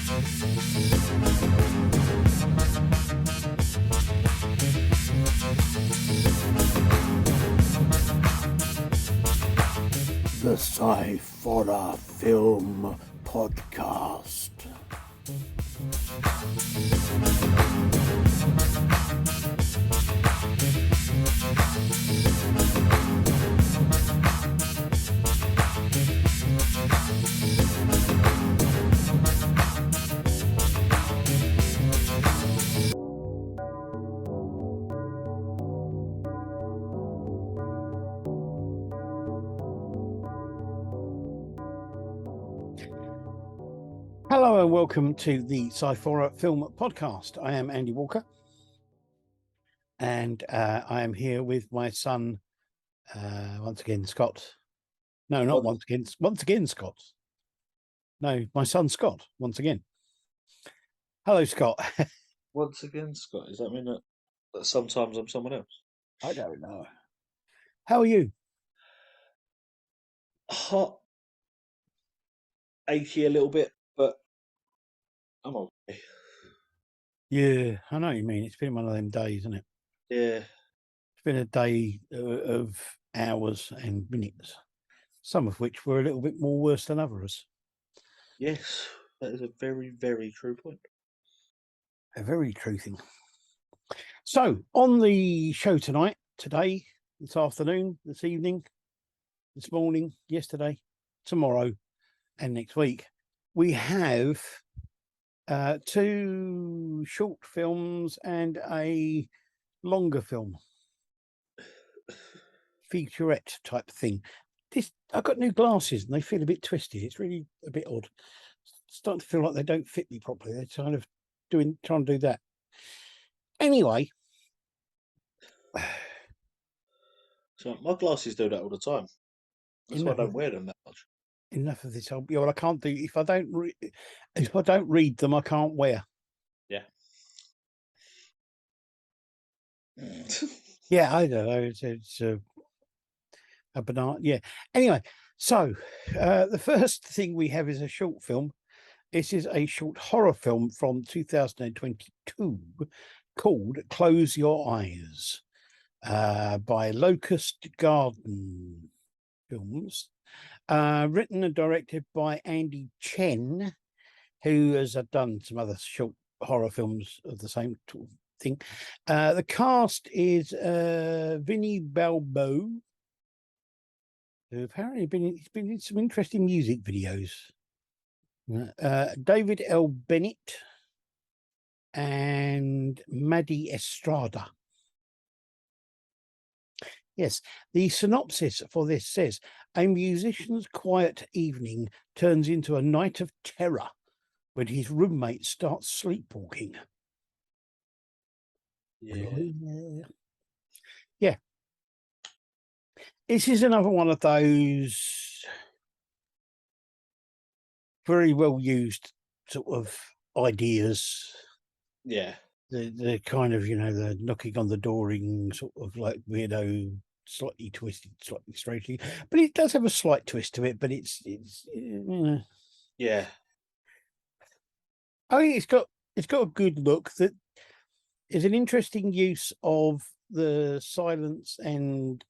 The Sciforror Film Podcast. Hello and welcome to the Sciforror Film Podcast. I am Andy Walker, and I am here with my son, once again, Scott. No, not once again. Once again, Scott. No, my son, Scott, once again. Hello, Scott. Once again, Scott. Does that mean that sometimes I'm someone else? I don't know. How are you? Hot, achy a little bit, but I'm okay. Yeah, I know what you mean. It's been one of them days, isn't it? Yeah. It's been a day of hours and minutes, some of which were a little bit more worse than others. Yes, that is a very, very true point. A very true thing. So, on the show tonight, today, this afternoon, this evening, this morning, yesterday, tomorrow, and next week, we have two short films and a longer film, featurette type thing. I've got new glasses and they feel a bit twisty. It's really a bit odd. It's starting to feel like they don't fit me properly. They're kind of trying to do that. Anyway. So my glasses do that all the time. That's why I don't wear them that much. Enough of this. Yeah, well, I can't do if I don't read them, I can't wear. Yeah. Yeah, I don't know. It's a banana. Yeah. Anyway, so the first thing we have is a short film. This is a short horror film from 2022 called Close Your Eyes by Locust Garden Films. Written and directed by Andy Chen, who has done some other short horror films of the same thing. The cast is Vinny Balbo, who apparently he's been in some interesting music videos. David L. Bennett and Maddie Estrada. Yes, the synopsis for this says, a musician's quiet evening turns into a night of terror when his roommate starts sleepwalking. Yeah. This is another one of those very well used sort of ideas. Yeah. The kind of, the knocking on the dooring sort of like weirdo, slightly twisted, slightly straightly, but it does have a slight twist to it, but it's yeah. I think it's got a good look. That is an interesting use of the silence and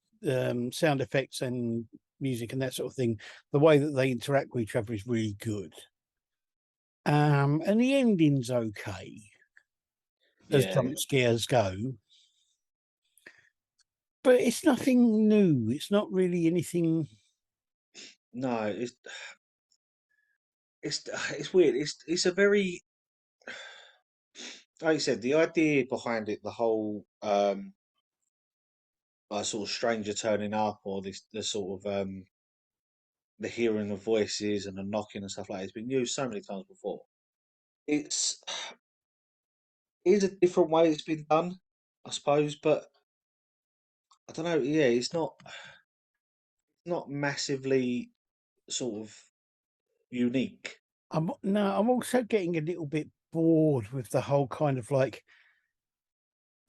sound effects and music and that sort of thing. The way that they interact with each other is really good. And the ending's okay, as jump scares go. But it's nothing new. It's not really anything. No, it's weird. It's a very, like I said, the idea behind it, the whole sort of stranger turning up, or the sort of the hearing of voices and the knocking and stuff like that, it's been used so many times before. It is a different way it's been done, I suppose, but I don't know. Yeah, it's not massively sort of unique. I'm also getting a little bit bored with the whole kind of like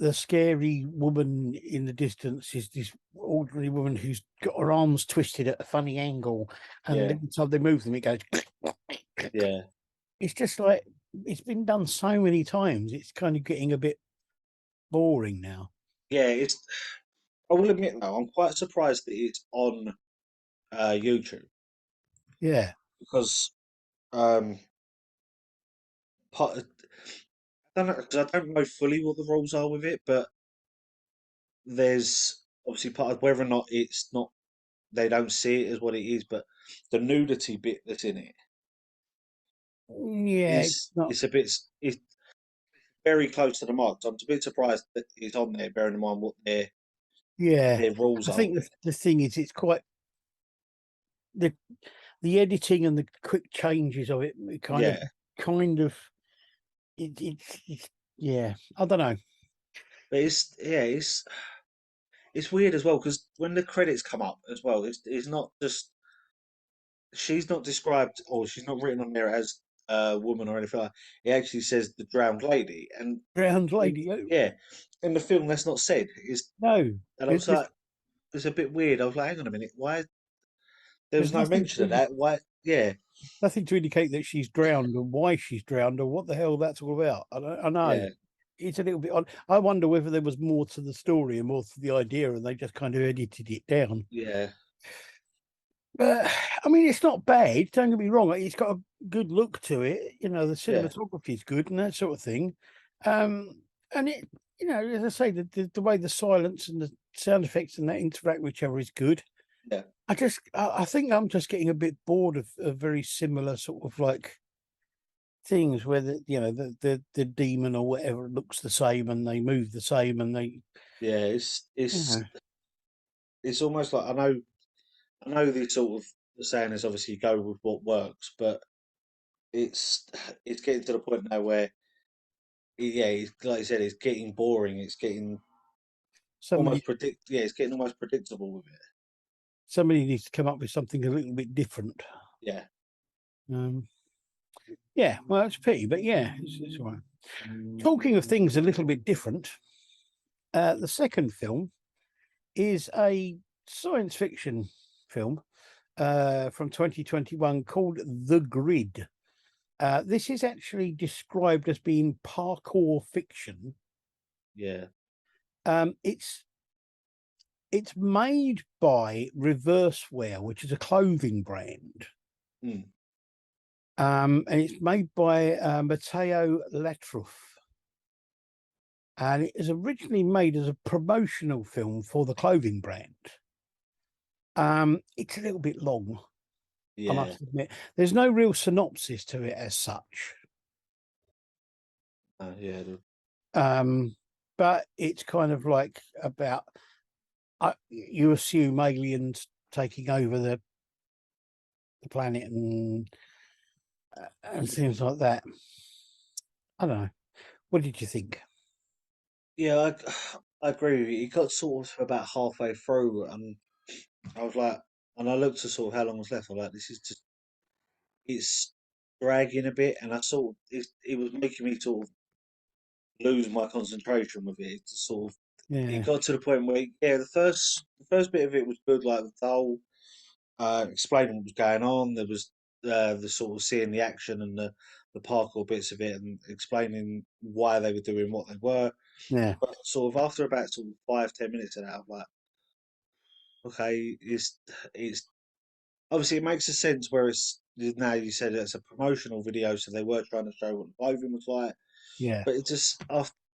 the scary woman in the distance is this ordinary woman who's got her arms twisted at a funny angle, and every time they move them, it goes. Yeah. it's just like it's been done so many times. It's kind of getting a bit boring now. Yeah, it's. I will admit though, I'm quite surprised that it's on YouTube Yeah, because um, part, I don't know, 'cause I don't know fully what the rules are with it, but there's obviously part of whether or not it's not they don't see it as what it is, but the nudity bit that's in it yeah, it's is not. it's a bit it's very close to the mark. So I'm a bit surprised that it's on there, bearing in mind what Yeah, their rules I are think with it. the thing is, it's quite the the editing and the quick changes of it. It Yeah, kind of, it's yeah. I don't know. but it's weird as well because when the credits come up as well, it's not just she's not described or she's not written on there as a woman or anything like that. It actually says the drowned lady, and Drowned it, lady. Oh, yeah, in the film that's not said. no, And I was there's like, it's a bit weird. I was like, hang on a minute, why there was there's no mention of that? Why? Yeah, nothing to indicate that she's drowned and why she's drowned or what the hell that's all about. I know yeah, it's a little bit odd. I wonder whether there was more to the story and more to the idea, and they just kind of edited it down. yeah, But I mean, it's not bad. Don't get me wrong. It's got a good look to it. You know, the yeah, cinematography is good and that sort of thing. Um, and it, you know, as I say, the way the silence and the sound effects and that interact with each other is good. yeah, I think I'm just getting a bit bored of very similar sort of like things where the demon or whatever looks the same and they move the same and they, yeah. you know, It's almost like I know the sort of the saying is obviously go with what works, but it's it's getting to the point now where yeah, like you said, it's getting boring. It's getting somebody yeah, it's getting almost predictable with it. somebody needs to come up with something a little bit different. Yeah, Um, yeah, well, it's a pity, but yeah, it's all right. Talking of things a little bit different, the second film is a science fiction film from 2021 called The Grid. This is actually described as being parkour fiction. yeah, It's made by Reverseware, which is a clothing brand, mm, and it's made by Matteo Latruff. And it was originally made as a promotional film for the clothing brand. It's a little bit long, I yeah, must admit. There's no real synopsis to it as such, yeah, um, but it's kind of like about you assume aliens taking over the planet and things like that. I don't know. What did you think? yeah. I agree with you. It got sort of about halfway through, and I was like, and I looked to sort of how long was left. I was like, this is just it's dragging a bit, and I sort of it was making me sort of lose my concentration with it. It just sort of it Yeah, got to the point where yeah, the first bit of it was good, like the whole explaining what was going on. There was the sort of seeing the action and the parkour bits of it, and explaining why they were doing what they were. yeah, But sort of after about sort of 5-10 minutes of that, I'm like, okay, it's obviously it makes a sense where it's now you said it's a promotional video, so they were trying to show what the clothing was like. yeah, But it just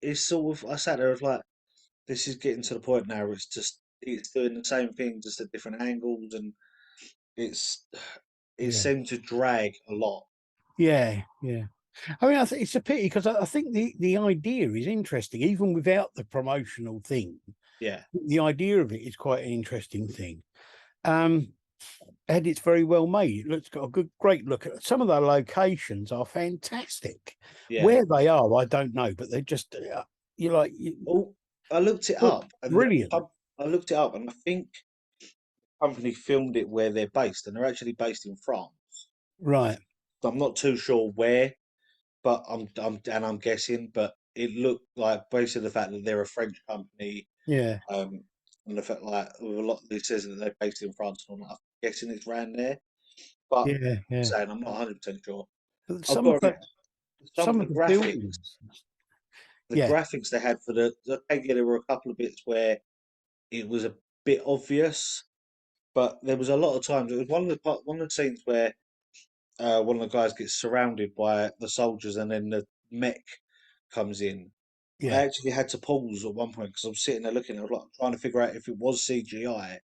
it's sort of I sat there, I was like, this is getting to the point now where it's just it's doing the same thing just at different angles, and it's it yeah, seemed to drag a lot. yeah. I mean, I think it's a pity because I think the idea is interesting, even without the promotional thing. Yeah, The idea of it is quite an interesting thing. Um, and it's very well made. It's got a great look at some of the locations are fantastic. yeah. Where they are, I don't know, but they're just you like Oh, I looked it look up, and brilliant. I looked it up, and I think the company filmed it where they're based, and they're actually based in France. Right. So I'm not too sure where, but I'm guessing, but it looked like based on the fact that they're a French company, Yeah. um, and the fact like with a lot it says that they're based in France, and I'm guessing it's around there. But Yeah. Yeah. saying I'm not 100% sure. I've Some got of to admit, some of some the of the graphics, buildings. the Yeah, graphics they had for there were a couple of bits where it was a bit obvious, but there was a lot of times. It was one of the scenes where one of the guys gets surrounded by the soldiers, and then the mech comes in. I yeah, actually had to pause at one point because I was sitting there looking. I was like trying to figure out if it was CGI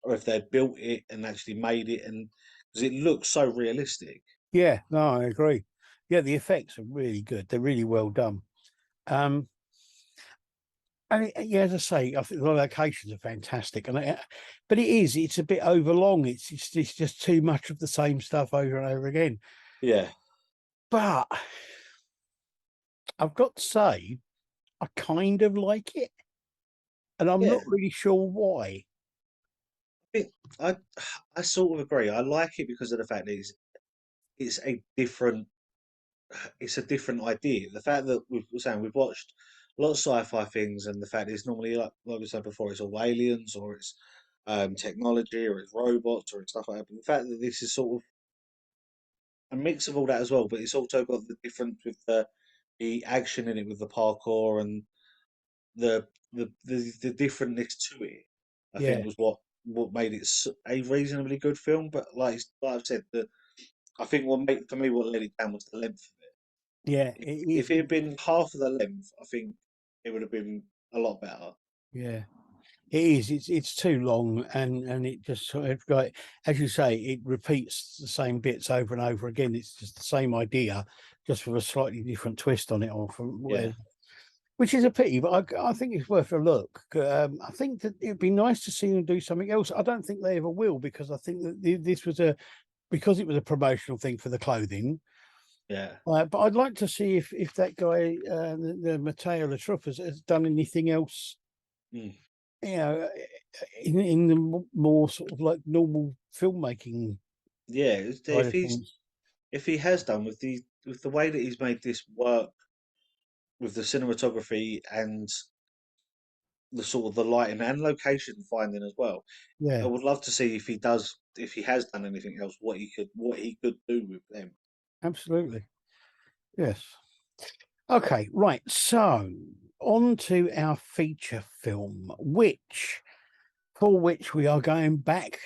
or if they'd built it and actually made it, and because it looks so realistic. yeah. No, I agree. Yeah, the effects are really good. They're really well done. Um, yeah, as I say, I think the locations are fantastic, but it is. It's a bit overlong. It's just too much of the same stuff over and over again. Yeah, But I've got to say, I kind of like it, and I'm yeah. not really sure why. I think I I sort of agree. I like it because of the fact that it's a different it's a different idea. The fact that we're saying we've watched a lot of sci-fi things, and the fact that it's normally like we said before, it's all aliens or it's technology or it's robots or it's stuff like that. But the fact that this is sort of a mix of all that as well, but it's also got the difference with the action in it with the parkour and the differentness to it. I Yeah, think was what made it a reasonably good film. But like I've said, I think what let it down was the length of it. yeah, If it had been half of the length, I think it would have been a lot better. yeah. It is. It's too long, and it just sort of like, as you say, it repeats the same bits over and over again. It's just the same idea, just with a slightly different twist on it, or from Yeah, where, which is a pity. But I think it's worth a look. I think that it'd be nice to see them do something else. I don't think they ever will, because I think that this was because it was a promotional thing for the clothing. yeah. But I'd like to see if that guy, the Matteo Latrup, has done anything else, Mm. you know, in the more sort of like normal filmmaking Yeah, side of things. if he has done with the way that he's made this work with the cinematography and the sort of the lighting and location finding as well. I Yeah, would love to see if he has done anything else, what he could do with them. absolutely. Yes. Okay, right. So on to our feature film, for which we are going back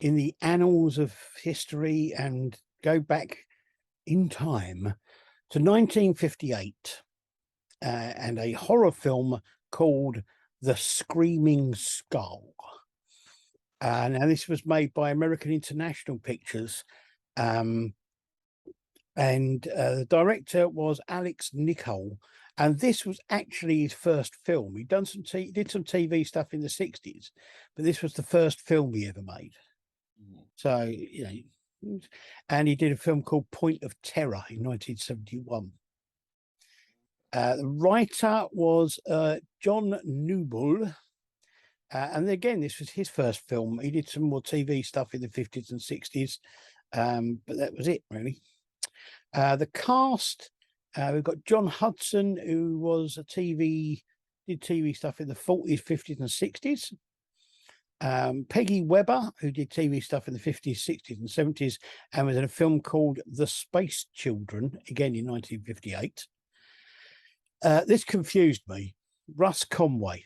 in the annals of history and go back in time to 1958, and a horror film called The Screaming Skull. Now, this was made by American International Pictures, um, and the director was Alex Nicol. And this was actually his first film. He'd done did some TV stuff in the 60s, but this was the first film he ever made. Mm. So, and he did a film called Point of Terror in 1971. The writer was John Newbull. And again, this was his first film. He did some more TV stuff in the 50s and 60s, but that was it, really. The cast, we've got John Hudson, who was did TV stuff in the 40s, 50s, and 60s. Peggy Webber, who did TV stuff in the 50s, 60s, and 70s, and was in a film called The Space Children, again in 1958. This confused me. Russ Conway.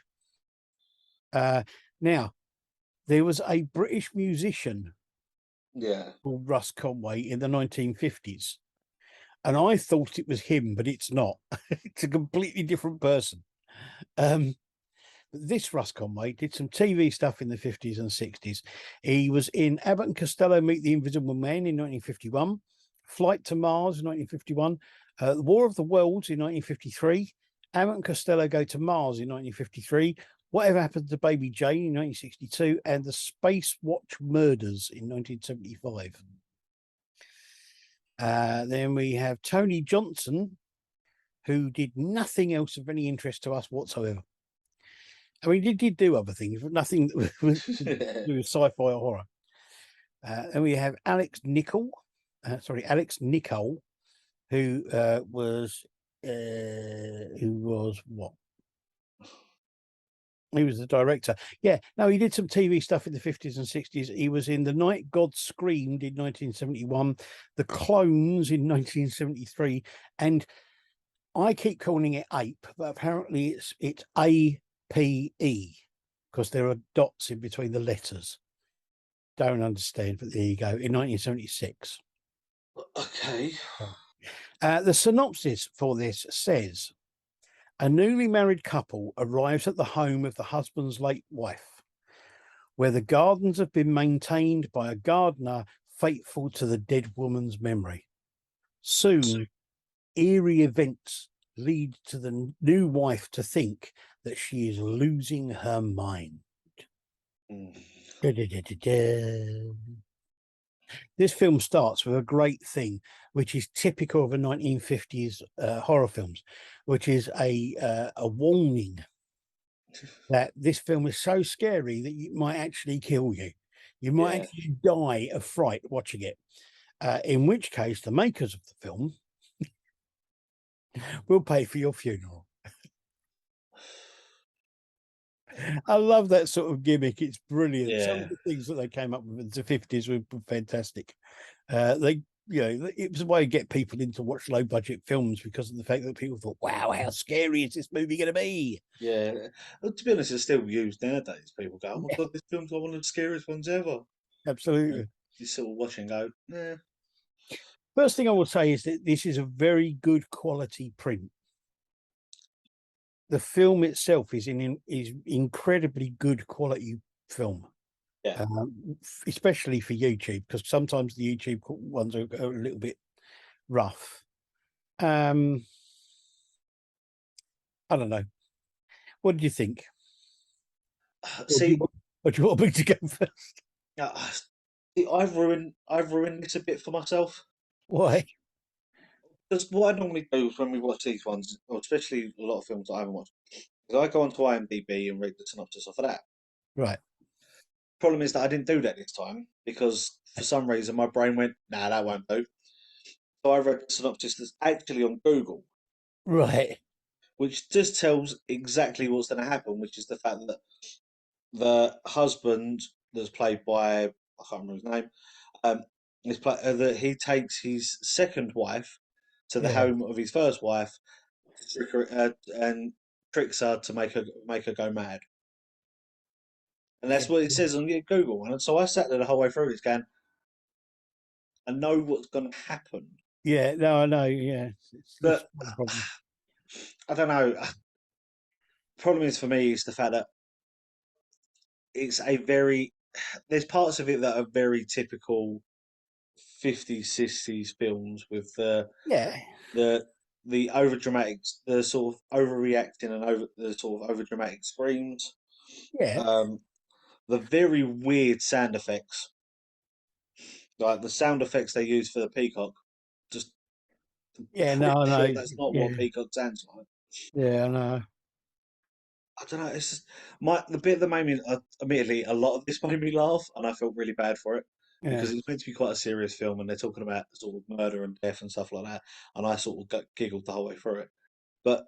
Uh, Now, there was a British musician Yeah. called Russ Conway in the 1950s, and I thought it was him, but it's not. It's a completely different person. Um, this Russ Conway did some TV stuff in the 50s and 60s. He was in Abbott and Costello Meet the Invisible Man in 1951, Flight to Mars in 1951, The War of the Worlds in 1953, Abbott and Costello Go to Mars in 1953, Whatever Happened to Baby Jane in 1962, and The Space Watch Murders in 1975. Then we have Tony Johnson, who did nothing else of any interest to us whatsoever. I mean, he did do other things, but nothing to do with sci-fi or horror. Then we have Alex Nicol, who was what? He was the director. Yeah, no, he did some TV stuff in the 50s and 60s. He was in The Night God Screamed in 1971, The Clones in 1973, and I keep calling it Ape, but apparently it's APE because there are dots in between the letters. Don't understand, but there you go. In 1976. Okay. The synopsis for this says a newly married couple arrives at the home of the husband's late wife, where the gardens have been maintained by a gardener faithful to the dead woman's memory. Soon, eerie events lead to the new wife to think that she is losing her mind. Mm. Da-da-da-da-da. This film starts with a great thing, which is typical of a 1950s horror films, which is a warning that this film is so scary that it might actually kill you. You might Yeah. actually die of fright watching it. In which case, the makers of the film will pay for your funeral. I love that sort of gimmick. It's brilliant. Some Yeah. of the things that they came up with in the 50s were fantastic. They, it was a way to get people in to watch low budget films because of the fact that people thought, wow, how scary is this movie going to be? Yeah. To be honest, it's still used nowadays. People go, "Oh my Yeah, god, this film's like one of the scariest ones ever." And absolutely. you sort of watch and go, "Yeah, First thing I will say is that this is a very good quality print. The film itself is is incredibly good quality film, yeah." especially for YouTube, because sometimes the YouTube ones are a little bit rough. I don't know. What do you think? Or do you, See, or do you want me to go first? uh, I've ruined this a bit for myself. Why? Because what I normally do is when we watch these ones, or especially a lot of films that I haven't watched, is I go onto IMDb and read the synopsis off of that. Right, Problem is that I didn't do that this time because for some reason my brain went, "Nah, that won't do." So I read the synopsis that's actually on Google, right, which just tells exactly what's going to happen, which is the fact that the husband that's played by I can't remember his name, um, that he takes his second wife to the yeah, home of his first wife to trick her, and tricks her to make her go mad. And yeah, that's what it says on Google. And so I sat there the whole way through this going, I know what's going to happen. yeah. No, I know. Yeah, it's But not a problem. I don't know. Problem is for me is the fact that it's a very there's parts of it that are very typical 50s, 60s films with Yeah, the the over dramatic, the sort of overreacting and over the sort of over dramatic screams, yeah, um, the very weird sound effects, like the sound effects they use for the peacock. Just yeah. No, pretty I sure know. that's not what a Yeah, peacock sounds like. yeah, I know. I don't know. It's just the bit that made me admittedly a lot of this made me laugh, and I felt really bad for it because Yeah, it's meant to be quite a serious film, and they're talking about sort of murder and death and stuff like that, and I sort of giggled the whole way through it. But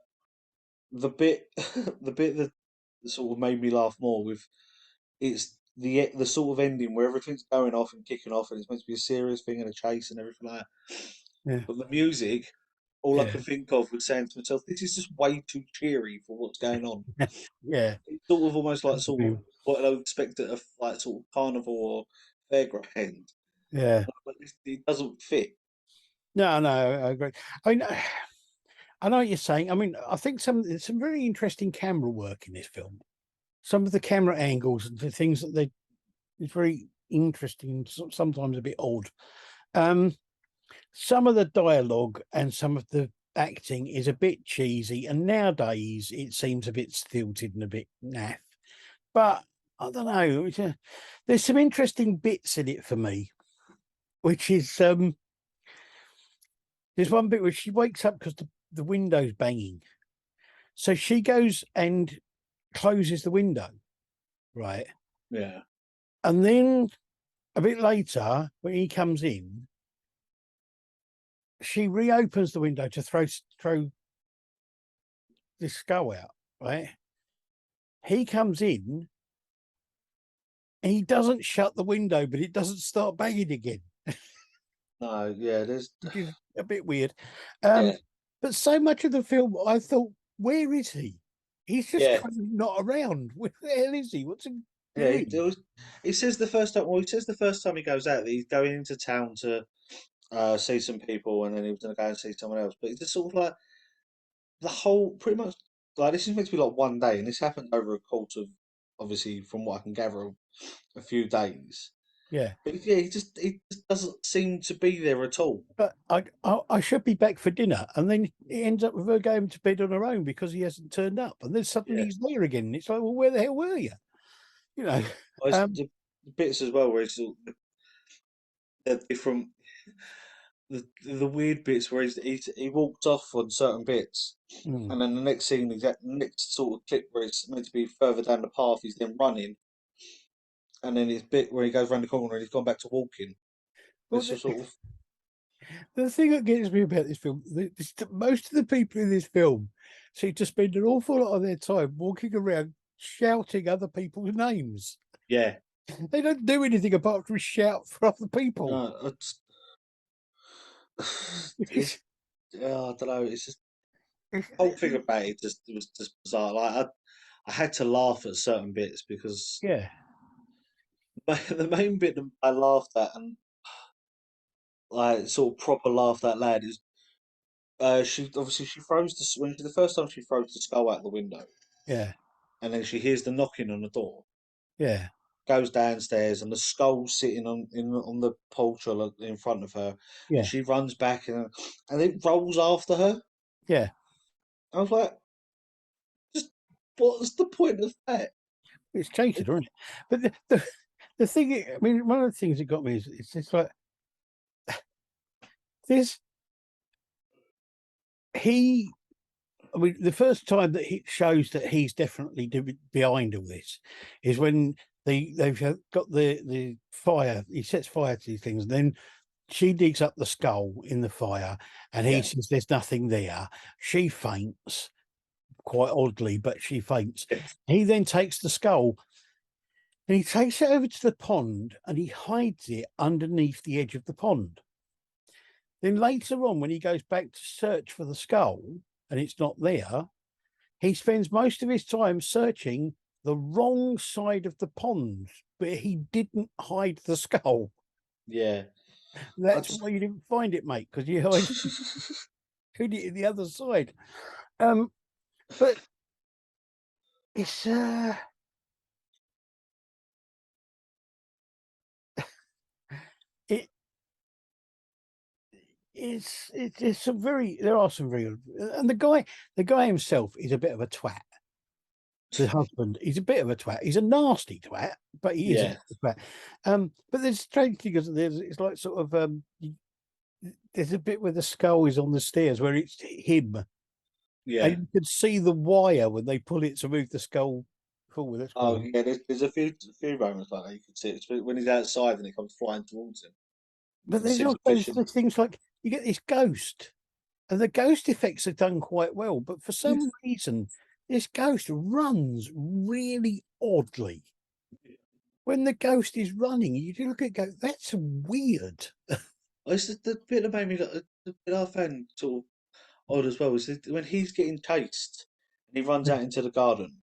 the bit, the bit that sort of made me laugh more with it's the sort of ending where everything's going off and kicking off, and it's meant to be a serious thing and a chase and everything like that. yeah, But the music, all I yeah, could think of was saying to myself, "This is just way too cheery for what's going on." yeah. It's sort of almost like sort of Mm, what I would expect at a like sort of carnival or fairground, yeah. but it doesn't fit. No, no, I agree. I mean, I know what you're saying. I mean, I think there's some really interesting camera work in this film. Some of the camera angles and the things that they it's very interesting, sometimes a bit odd. Um, some of the dialogue and some of the acting is a bit cheesy, and nowadays it seems a bit stilted and a bit naff. But I don't know. There's some interesting bits in it for me, which is there's one bit where she wakes up because the window's banging. So she goes and closes the window, right? Yeah, And then a bit later, when he comes in, she reopens the window to throw this skull out, right? he comes in and he doesn't shut the window, but it doesn't start banging again, No, yeah, there's which is a bit weird. yeah, But so much of the film, I thought, where is he? He's just yeah, kind of not around. Where the hell is he? What's he yeah. doing? He says the first time. Well, he says the first time he goes out that he's going into town to see some people, and then he was going to go and see someone else. But it's just sort of like the whole, pretty much, like this is meant to be like one day, and this happened over a course of, obviously, from what I can gather, a few days. Yeah. But yeah, he just doesn't seem to be there at all. But I should be back for dinner, and then it ends up with her going to bed on her own because he hasn't turned up, and then suddenly Yeah, he's there again. And it's like, well, where the hell were you? You know, well, it's um, the bits as well where it's the different, the weird bits where he walked off on certain bits, mm. and then the next scene, next sort of clip where it's meant to be further down the path, he's then running, and then it's bit where he goes around the corner and he's gone back to walking. Well, It's just sort of the thing that gets me about this film, most of the people in this film seem to spend an awful lot of their time walking around shouting other people's names. yeah. They don't do anything apart from shout for other people. No, it's it's It's, I don't know. It's just it's, the whole thing about it was just bizarre. Like I had to laugh at certain bits because yeah, the main bit that I laughed at and like sort of proper laughed out loud is she obviously she throws the first time she throws the skull out the window yeah, and then she hears the knocking on the door, yeah, goes downstairs and the skull's sitting on the porch in front of her, and yeah, she runs back and it rolls after her. yeah. I was like, just what's the point of that? It's changed, isn't it? But the thing, I mean, one of the things that got me is it's just like this. He, I mean, the first time that he shows that he's definitely behind all this is when they've got the fire. He sets fire to these things, and then she digs up the skull in the fire, and he Yeah, says there's nothing there. She faints quite oddly, but she faints. He then takes the skull and he takes it over to the pond and he hides it underneath the edge of the pond. Then later on, when he goes back to search for the skull and it's not there, he spends most of his time searching the wrong side of the pond, but he didn't hide the skull. yeah. I That's just why you didn't find it, mate, because you hid it in the other side. Um, but it's it it's some very there are some very and the guy himself is a bit of a twat. The husband, he's a bit of a twat. He's a nasty twat, but he is a yeah, bit of a twat. But there's strange thing because there's it's like sort of there's a bit where the skull is on the stairs where it's him, and yeah. you can see the wire when they pull it to move the skull forward. That's quite. Oh yeah, there's a few moments like that you can see it. It's when he's outside and it comes flying towards him. You But can there's see also the vision. there's things like you get this ghost, and the ghost effects are done quite well, but for some reason, this ghost runs really oddly. When the ghost is running, you do look at it and go, that's weird. It's the bit that made me the bit I found sort of odd as well is when he's getting chased and he runs out into the garden.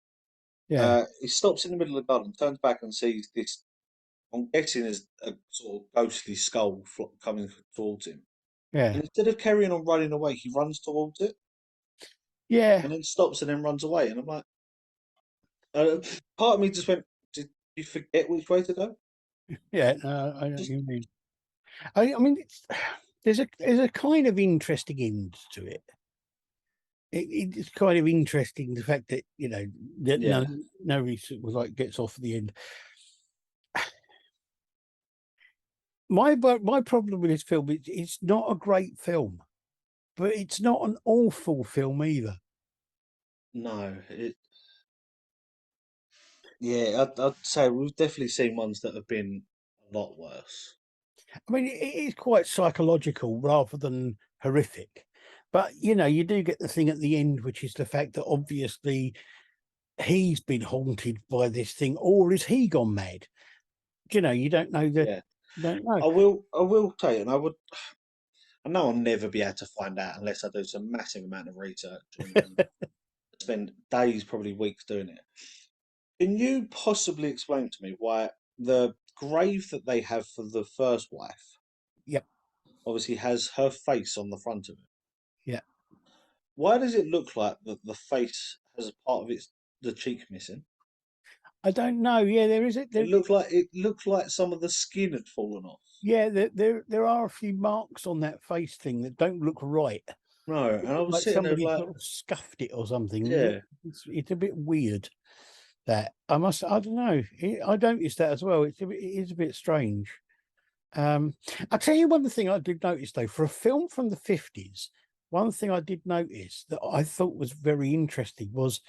Yeah, He stops in the middle of the garden, turns back and sees this. I'm guessing is a sort of ghostly skull coming towards him. yeah, And instead of carrying on running away, he runs towards it yeah, and then stops and then runs away. And I'm like, uh, part of me just went, did you forget which way to go? yeah. No, I know what Just you mean. I mean, there's a kind of interesting end to it. It's kind of interesting the fact that that yeah, nobody sort of like gets off at the end. My problem with this film is it's not a great film, but it's not an awful film either. no, yeah, I'd say we've definitely seen ones that have been a lot worse. I mean, it is quite psychological rather than horrific. But you do get the thing at the end, which is the fact that obviously he's been haunted by this thing, or is he gone mad? You don't know Yeah, you don't know. I will tell you, and I know I'll never be able to find out unless I do some massive amount of research and spend days, probably weeks doing it. Can you possibly explain to me why the grave that they have for the first wife Yep, obviously has her face on the front of it? yeah. Why does it look like the face has a part of its the cheek missing? I don't know. Yeah, there is it. It looked like some of the skin had fallen off. Yeah, there are a few marks on that face thing that don't look right. No, and I was Like sitting there somebody like, sort of scuffed it or something. yeah, It's a bit weird. That I don't know. I noticed that as well. It is a bit strange. I'll tell you one thing I did notice though, for a film from the 50s, one thing I did notice that I thought was very interesting was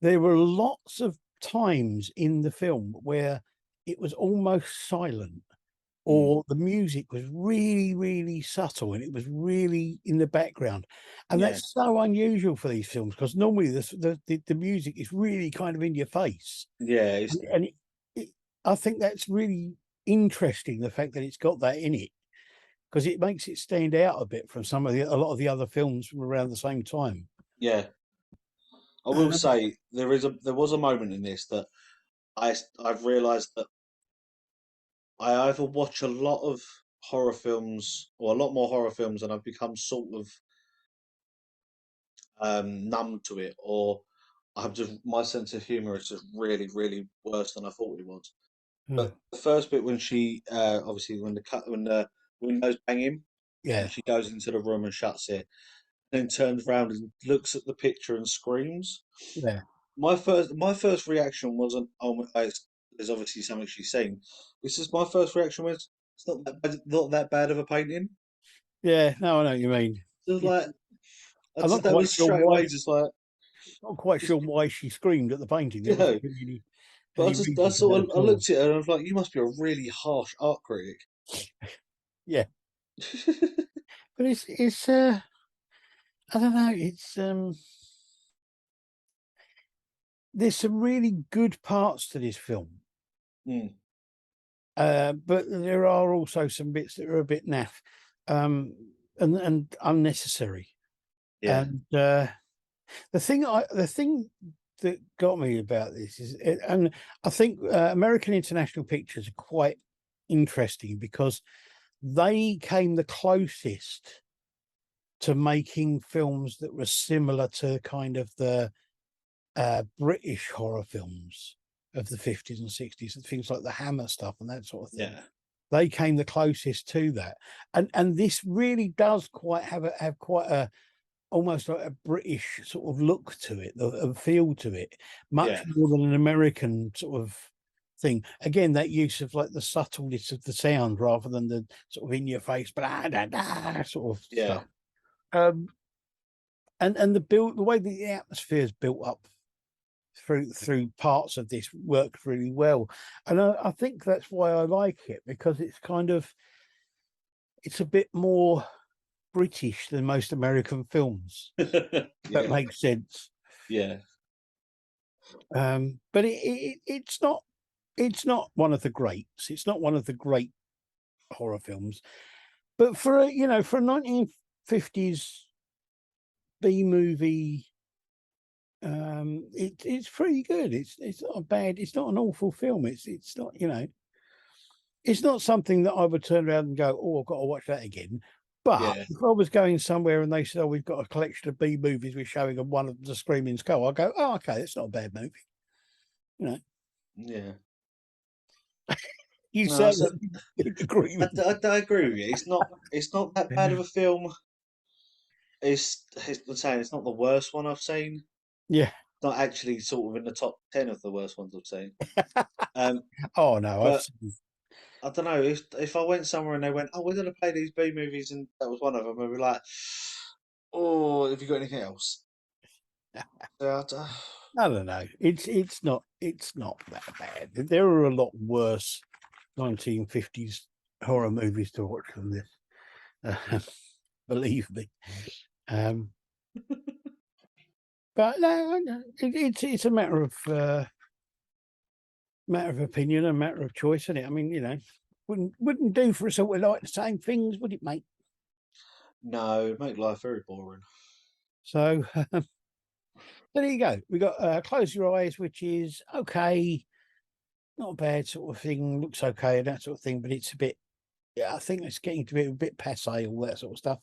there were lots of times in the film where it was almost silent, mm, or the music was really, really subtle and it was really in the background. And yeah, that's so unusual for these films because normally the music is really kind of in your face. yeah, And it, I think that's really interesting, the fact that it's got that in it, because it makes it stand out a bit from a lot of the other films from around the same time. yeah. I will Um, say there was a moment in this that I've realised that I either watch a lot of horror films or a lot more horror films and I've become sort of numb to it, or I've just my sense of humor is just really, really worse than I thought it was. uh, But the first bit when she obviously when the windows bang in and yeah, she goes into the room and shuts it, then turns around and looks at the picture and screams. yeah, My first reaction wasn't, oh my, there's obviously something she's seen. This is my first reaction was it's not that bad of a painting. yeah. No, I know what you mean. It was It, like I'm not that quite was sure straight why. away just like Not quite just sure why she screamed at the painting. There you wasn't know. really But any reason for that at I all. looked at her and I was like, you must be a really harsh art critic. Yeah, but it's I don't know. There's some really good parts to this film. Mm, But there are also some bits that are a bit naff, um, and unnecessary. yeah. And the thing that got me about this is, and I think American International Pictures are quite interesting because they came the closest to making films that were similar to kind of the British horror films of the 50s and 60s, and things like the Hammer stuff and that sort of thing. Yeah. They came the closest to that, and this really does quite have quite a almost like a British sort of look to it, a feel to it, much Yeah. more than an American sort of thing. Again, that use of like the subtleness of the sound rather than the sort of in your face blah, blah, blah, sort of Yeah. stuff. Um, and the way the atmosphere is built up through parts of this worked really well, and I think that's why I like it, because it's a bit more British than most American films. That Yeah. makes sense. Yeah. But it's not one of the greats. It's not one of the great horror films. But for a 1950s B movie, it's pretty good. It's not a bad. It's not an awful film. It's not it's not something that I would turn around and go, oh, I've got to watch that again. But Yeah. if I was going somewhere and they said, oh, we've got a collection of B movies we're showing, and one of the Screaming Skull, I'll go, oh, okay, it's not a bad movie. You know, Yeah. you No, certainly agree with me. I agree with you. It's not that bad of a film. I'm saying it's not the worst one I've seen. Yeah. It's not actually sort of in the top 10 of the worst ones I've seen. Um, Oh no, I've but seen. I don't know if I went somewhere and they went, "Oh, we're going to play these B movies," and that was one of them, I'd be like, "Oh, have you got anything else?" Yeah, I don't know. It's not that bad. There are a lot worse 1950s horror movies to watch than this. Uh, believe me. Um, But no, it's a matter of opinion, a matter of choice, isn't it? I mean, wouldn't do for us all to like the same things, would it, mate? No, it'd make life very boring. So there you go. We got Close Your Eyes, which is okay, not a bad sort of thing, looks okay and that sort of thing, but it's a bit, yeah, I think it's getting to be a bit passe, all that sort of stuff.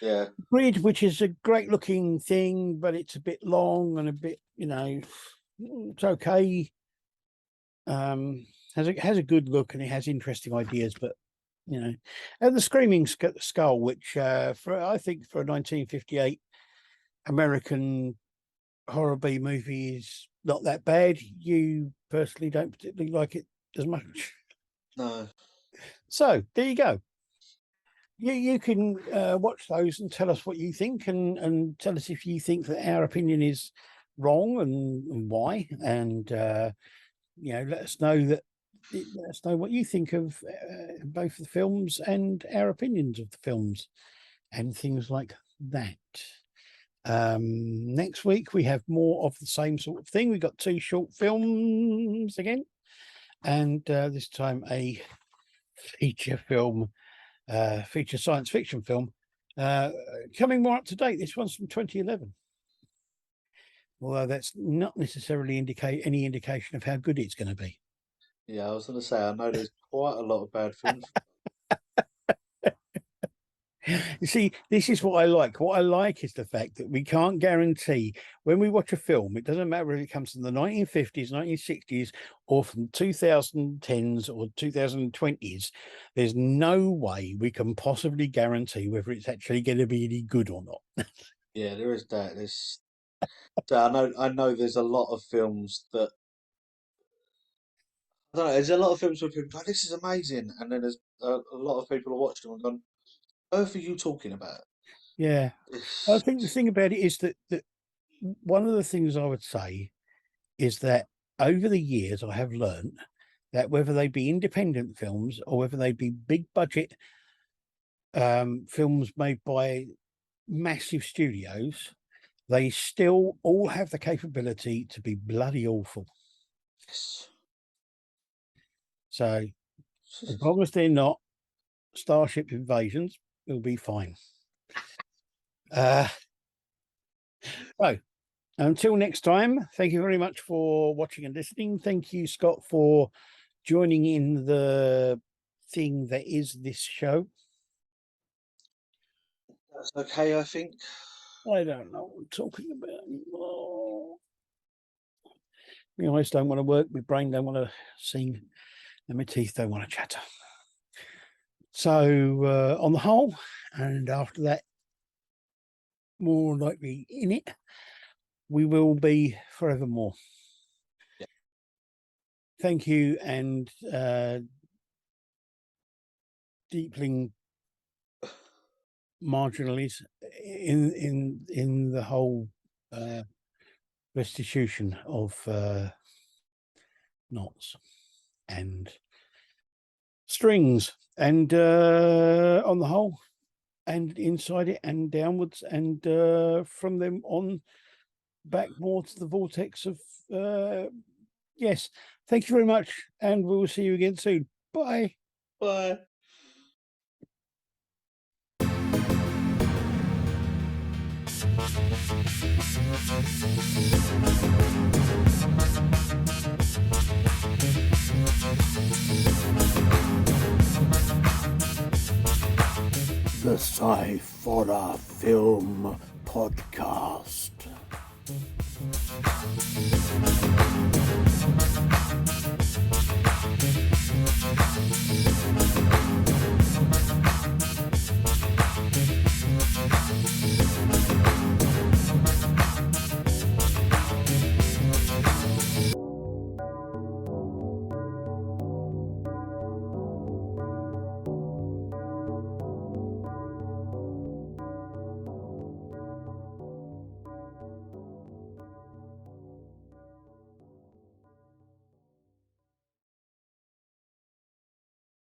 Yeah. Bridge, which is a great looking thing, but it's a bit long and a bit, it's okay. Has a good look and it has interesting ideas, but and the Screaming Skull, which I think for a 1958 American horror B movie is not that bad. You personally don't particularly like it as much. No. So there you go. You can watch those and tell us what you think, and tell us if you think that our opinion is wrong and why, and let us know what you think of both the films and our opinions of the films and things like that. Next week we have more of the same sort of thing. We've got 2 short films again, and this time a feature film, feature science fiction film, coming more up to date. This one's from 2011, although that's not necessarily any indication of how good it's going to be. Yeah, I was going to say, I know there's quite a lot of bad films. You see, this is what I like. What I like is the fact that we can't guarantee when we watch a film, it doesn't matter if it comes from the 1950s, 1960s, or from 2010s or 2020s, there's no way we can possibly guarantee whether it's actually going to be any good or not. Yeah, there is that. So I know there's a lot of films that I don't know. There's a lot of films where people go, "This is amazing," and then there's a lot of people who watch them and gone, "What earth are you talking about?" Yeah. I It's think the just, thing about it is that one of the things I would say is that over the years I have learned that whether they be independent films or whether they be big budget films made by massive studios, they still all have the capability to be bloody awful. it's So as just- long as they're not Starship Invasions, it'll be fine. So until next time, thank you very much for watching and listening. Thank you, Scott, for joining in the thing that is this show. that's okay, I think. I don't know what I'm talking about anymore. My eyes don't want to work, my brain don't want to sing, and my teeth don't want to chatter. So on the whole, and after that, more likely in it, we will be forevermore. Yeah. Thank you, and deepling marginalities in the whole restitution of knots and strings, and on the whole, and inside it and downwards, and from them on back more to the vortex of yes. Thank you very much, and we will see you again soon. Bye. Bye. The Sciforror Film Podcast.